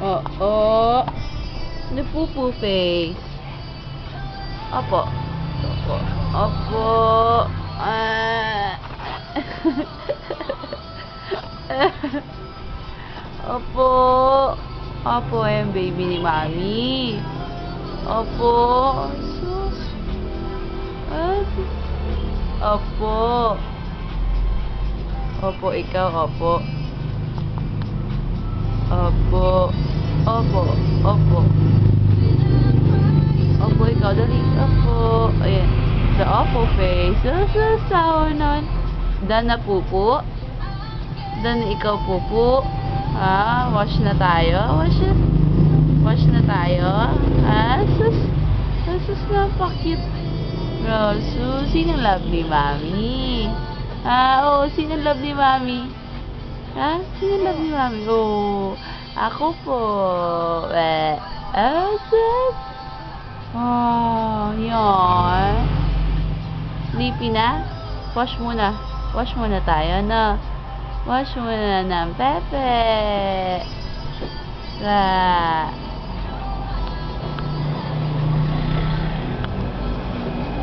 Oo. Napupu face. Opo. Opo. Opo. Ah. Opo. Opo, yung baby ni Mami. Opo. Sus. Opo. Opo, ikaw, opo. Opo. Opo. Opo. Opo, ikaw, dali. Opo. Ayan. The opo face. So sour nun. Dan na pupo. Dan ikaw pupo. Ha? Wash na tayo. Wash na tayo. Ha? Sus, napaka-cute. Rosu, sino love ni Mami? Ha? Oo, sino love ni Mami? Ha? Sino love ni Mami? Oo, ako po. Sus. Oh, yan. Sleepy na? Wash muna. Wash muna tayo, no? Wash muna ng Pepe.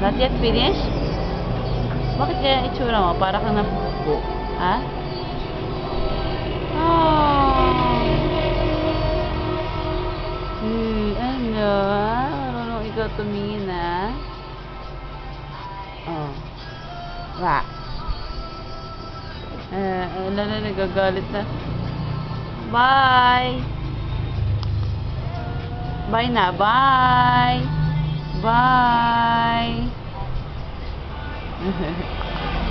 Not yet finished? Bakit kaya itsura mo? Para kang napupo. Ha? Oh. Ano? Marunong ikaw tumingin, ha? Oh. Wa. Nagagalit na. Bye! Bye na. Bye! Bye!